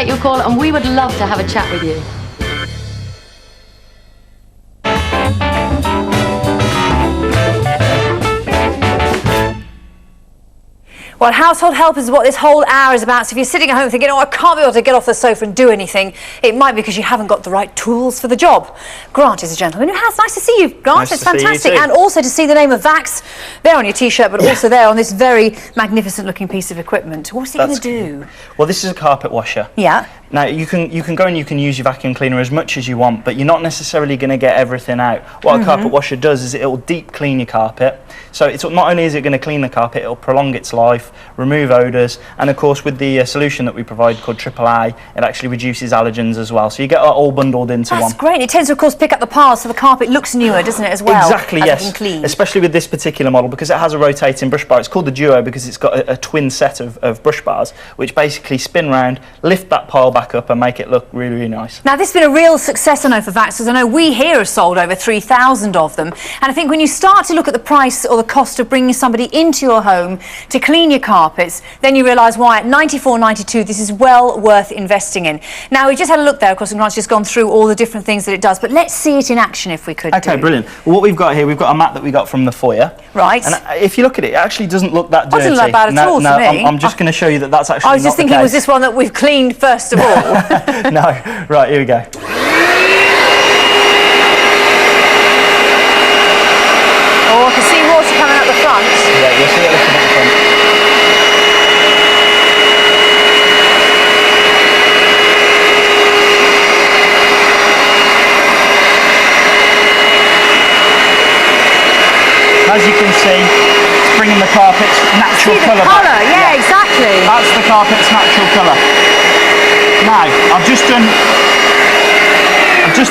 your call and we would love to have a chat with you. Well, household help is what this whole hour is about. So if you're sitting at home thinking, oh, I can't be able to get off the sofa and do anything, it might be because you haven't got the right tools for the job. Grant is a gentleman who has. Nice to see you, Grant. Nice it's to see you fantastic. too. And also to see the name of Vax there on your T-shirt, but also there on this very magnificent looking piece of equipment. What's it going to do? Well, this is a carpet washer. Yeah. Now, you can go and you can use your vacuum cleaner as much as you want, but you're not necessarily going to get everything out. What a carpet washer does is it'll deep clean your carpet. So it's not only is it going to clean the carpet, it'll prolong its life, remove odours, and of course with the solution that we provide called AAA, it actually reduces allergens as well. So you get that all bundled into one. That's great. It tends to, of course, pick up the piles so the carpet looks newer, doesn't it, as well? Exactly, yes. Clean. Especially with this particular model, because it has a rotating brush bar. It's called the Duo because it's got a twin set of brush bars, which basically spin round, lift that pile back up and make it look really, really nice. Now, this has been a real success, I know, for Vax, because I know we here have sold over 3,000 of them. And I think when you start to look at the price or the cost of bringing somebody into your home to clean your carpets, then you realise why at $94.92 this is well worth investing in. Now, we just had a look there, of course, and Grant's just gone through all the different things that it does, but let's see it in action if we could. Okay, brilliant. Well, what we've got here, we've got a mat that we got from the foyer. Right. And if you look at it, it actually doesn't look that dirty. Doesn't look bad at all to me. I'm just going to show you that that's actually I was just not the thinking, case. was this one that we've cleaned first of all? No. Right, here we go. Oh, I can see water coming out the front. Yeah, you'll see it looking at the front. As you can see, it's bringing the carpet's natural colour back. Colour, yeah, exactly. That's the carpet's natural colour. Now, I've just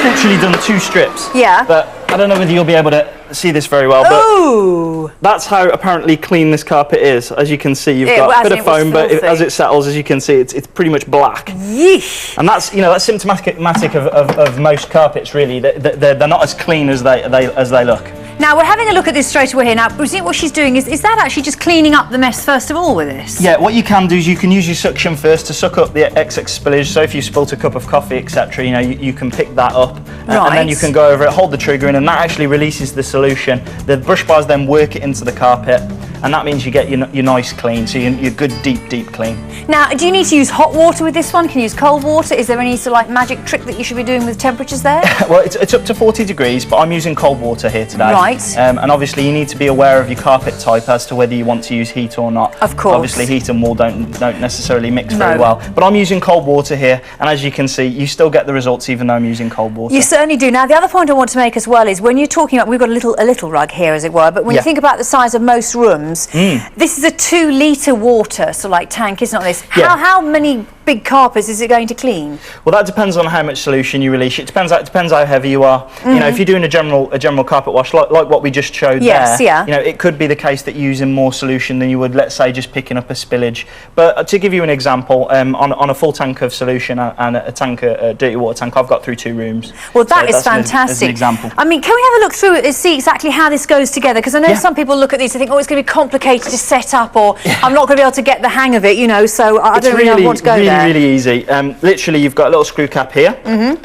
literally done 2 strips. Yeah. But I don't know whether you'll be able to see this very well. Ooh! But that's how apparently clean this carpet is. As you can see, you've got a bit of foam, but as it settles, as you can see, it's pretty much black. Yeesh. And that's that's symptomatic of most carpets, really. They're not as clean as they look. Now, we're having a look at this straight away here. Now, what she's doing is that actually just cleaning up the mess first of all with this? Yeah, what you can do is you can use your suction first to suck up the excess spillage. So if you spilt a cup of coffee, etc., you can pick that up. And then you can go over it, hold the trigger in, and that actually releases the solution. The brush bars then work it into the carpet, and that means you get your nice clean, so your good deep clean. Now, do you need to use hot water with this one? Can you use cold water? Is there any sort of like magic trick that you should be doing with temperatures there? Well, it's up to 40 degrees, but I'm using cold water here today. Right. And obviously you need to be aware of your carpet type as to whether you want to use heat or not. Of course. Obviously heat and wool don't necessarily mix very well. But I'm using cold water here, and as you can see, you still get the results even though I'm using cold water. You certainly do. Now, the other point I want to make as well is when you're talking about, we've got a little rug here, as it were, but when you think about the size of most rooms, this is a 2-litre water, so like tank, isn't it? This. How many big carpets is it going to clean? Well, that depends on how much solution you release. It depends how heavy you are. You know, if you're doing a general carpet wash, like what we just showed there, you know, it could be the case that you're using more solution than you would, let's say, just picking up a spillage. But to give you an example, on a full tank of solution and a dirty water tank, I've got through 2 rooms. Well, that is fantastic. As an example. I mean, can we have a look through it and see exactly how this goes together? Because I know some people look at these and think, oh, it's going to be complicated to set up, or I'm not going to be able to get the hang of it, you know, so I don't really want to go there. It's really easy. Literally, you've got a little screw cap here,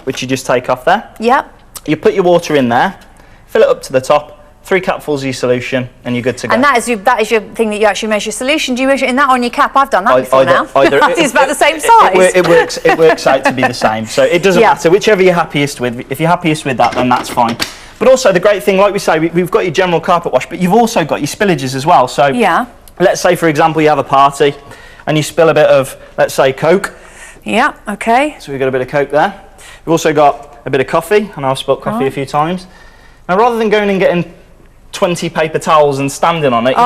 which you just take off there. Yep. You put your water in there, fill it up to the top, 3 capfuls of your solution, and you're good to go. And that is your thing that you actually measure solution. Do you measure it in that or on your cap? I've done that before now. I think it's about the same size. It works out to be the same. So it doesn't matter, whichever you're happiest with. If you're happiest with that, then that's fine. But also the great thing, like we say, we've got your general carpet wash, but you've also got your spillages as well. So let's say, for example, you have a party and you spill a bit of, let's say, Coke. Yeah, okay. So we've got a bit of Coke there. We've also got a bit of coffee, and I've spilt coffee a few times. Now, rather than going and getting 20 paper towels and standing on it,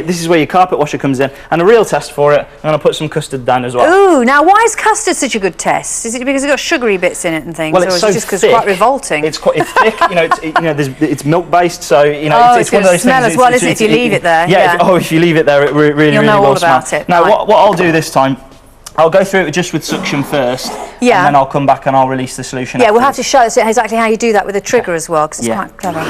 this is where your carpet washer comes in. And a real test for it, I'm going to put some custard down as well. Ooh, now why is custard such a good test? Is it because it's got sugary bits in it and things, well, or is it just because it's quite revolting? It's thick, it's milk based, so it's one of those smell things. As well, isn't it, if you leave it there? If you leave it there, it really You'll know will all about smell. it. Now, what I'll do this time, I'll go through it just with suction first, and then I'll come back and I'll release the solution. Yeah, we'll have to show us exactly how you do that with the trigger as well, because it's quite clever.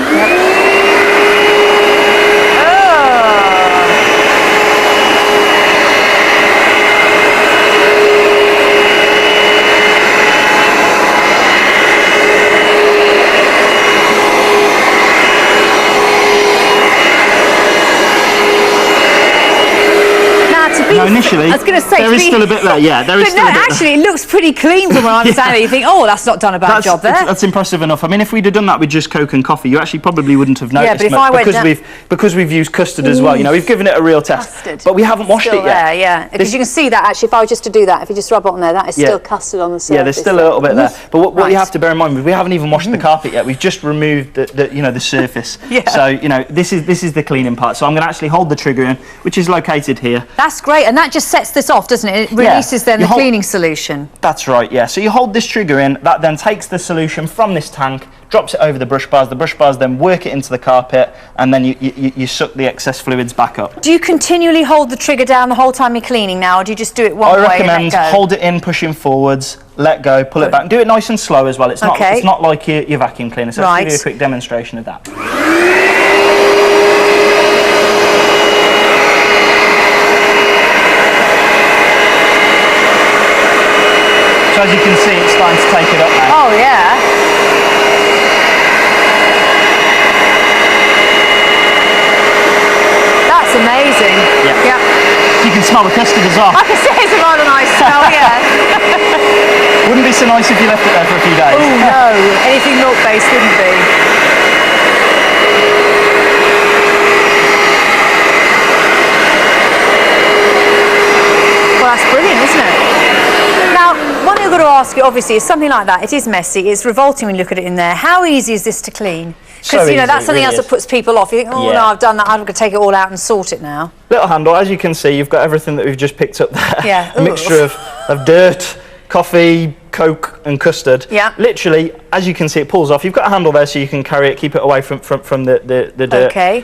initially, I was going to say, there is still a bit there. Yeah, there is but still no, a bit actually, it looks pretty clean from what I'm saying. You think, oh, that's not done a bad job there. That's impressive enough. I mean, if we'd have done that with just Coke and coffee, you actually probably wouldn't have noticed but if much I went because we've used custard as well. You know, we've given it a real test, custard. but we haven't washed it yet. There, yeah, because you can see that actually. If I were just to do that, if you just rub it on there, that is still custard on the surface. Yeah, there's still a little bit there. But what you have to bear in mind is we haven't even washed the carpet yet. We've just removed the surface. So you know, this is the cleaning part. So I'm going to actually hold the trigger in, which is located here. That's great, and that just sets this off, doesn't it? It releases then the cleaning solution. That's right. Yeah. So you hold this trigger in. That then takes the solution from this tank, drops it over the brush bars. The brush bars then work it into the carpet, and then you suck the excess fluids back up. Do you continually hold the trigger down the whole time you're cleaning now, or do you just do it one way? I recommend hold it in, pushing forwards, let go, pull it back. Do it nice and slow as well. It's not like your vacuum cleaner. So let's give you a quick demonstration of that. So as you can see, it's starting to take it up now. Oh yeah. That's amazing. Yeah. You can smell the custard as well. I can say it's a rather nice smell, yeah. Wouldn't be so nice if you left it there for a few days. Oh no, anything milk-based wouldn't be. Well, that's brilliant, isn't it? Now, one thing I've got to ask you, obviously, is something like that. It is messy. It's revolting when you look at it in there. How easy is this to clean? Because, you know, that's something else that puts people off. You think, oh, no, I've done that. I'm going to take it all out and sort it now. Little handle. As you can see, you've got everything that we've just picked up there. Yeah. A mixture of dirt, coffee, Coke and custard. Yeah. Literally, as you can see, it pulls off. You've got a handle there so you can carry it, keep it away from the dirt. Okay.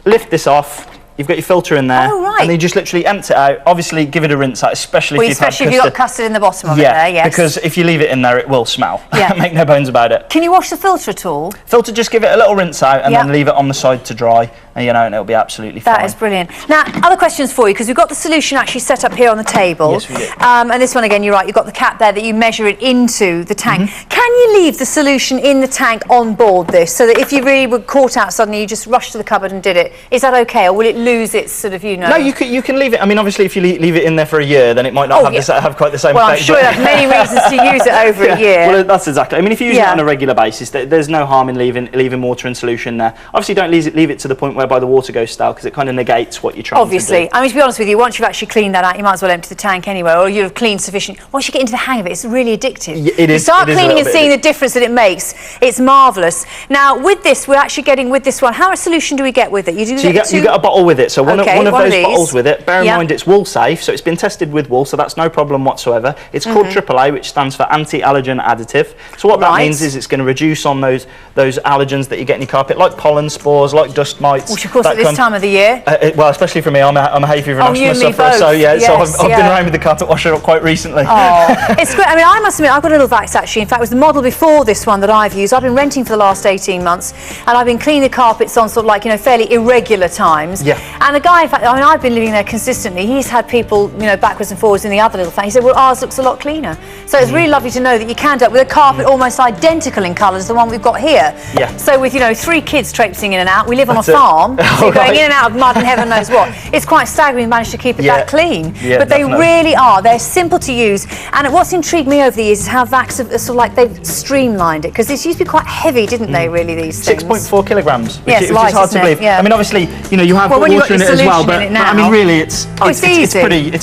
Lift this off. You've got your filter in there, right. and then you just literally empty it out. Obviously, give it a rinse out, especially if you've had custard. If you've got custard in the bottom of it there, yes. Because if you leave it in there, it will smell. Yeah. Make no bones about it. Can you wash the filter at all? Filter, just give it a little rinse out, and then leave it on the side to dry, and it'll be absolutely fine. That is brilliant. Now, other questions for you, because we've got the solution actually set up here on the table. Yes, we do. And this one again, you're right. You've got the cap there that you measure it into the tank. Can you leave the solution in the tank on board this, so that if you really were caught out suddenly, you just rushed to the cupboard and did it? Is that okay, or will it lose its sort of? No, you can leave it. I mean, obviously, if you leave it in there for a year, then it might not have quite the same effect. Well, I'm sure you have many reasons to use it over a year. Well, that's exactly. I mean, if you use it on a regular basis, there's no harm in leaving water and solution there. Obviously, don't leave it to the point whereby the water goes stale, because it kind of negates what you're trying to do. I mean, to be honest with you, once you've actually cleaned that out, you might as well empty the tank anyway, or you've cleaned sufficient. Once you get into the hang of it, it's really addictive. It is. You start cleaning and seeing the difference that it makes. It's marvellous. Now, with this, we're actually getting with this one. How much solution do we get with it? You get a bottle with it. So one of those bottles with it. Bear in Yeah. mind it's wool safe, so it's been tested with wool, so that's no problem whatsoever. It's called AAA, which stands for anti-allergen additive. So what that means is it's going to reduce on those allergens that you get in your carpet, like pollen spores, like dust mites. Which of course at this time of the year. Well, especially for me, I'm a hay fever and asthma sufferer, so I've been around with the carpet washer quite recently. Oh, it's great. I mean, I must admit, I've got a little Vax actually. In fact, it was the model before this one that I've used. I've been renting for the last 18 months, and I've been cleaning the carpets on sort of like, fairly irregular times. Yeah. And the guy, in fact, I mean, I've been living there consistently. He's had people, backwards and forwards in the other little thing. He said, well, ours looks a lot cleaner. So it's really lovely to know that you can do it with a carpet almost identical in colour as the one we've got here. Yeah. So with, 3 kids traipsing in and out, we live on a farm, so you're going in and out of mud and heaven knows what. It's quite staggering we managed to keep it that clean. Yeah, but they really are. They're simple to use. And what's intrigued me over the years is how Vax have sort of like they've streamlined it, because this used to be quite heavy, didn't they, really, these things? 6.4 kilograms, which yes, is hard to believe. Yeah. I mean, obviously, you have got water in it as well, but I mean, really, it's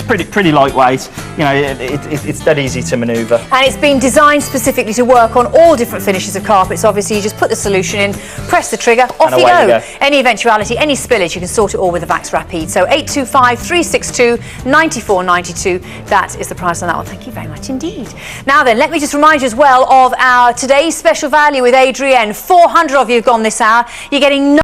pretty lightweight. It's dead easy to manoeuvre. And it's been designed specifically to work on all different finishes of carpets. Obviously, you just put the solution in, press the trigger, off you go. Any eventuality, any spillage, you can sort it all with the Vax Rapide. So 825 362 9492. That is the price on that one. Thank you very much indeed. Now then, let me just remind you as well of our today's special value with Adrienne. 400 of you have gone this hour. You're getting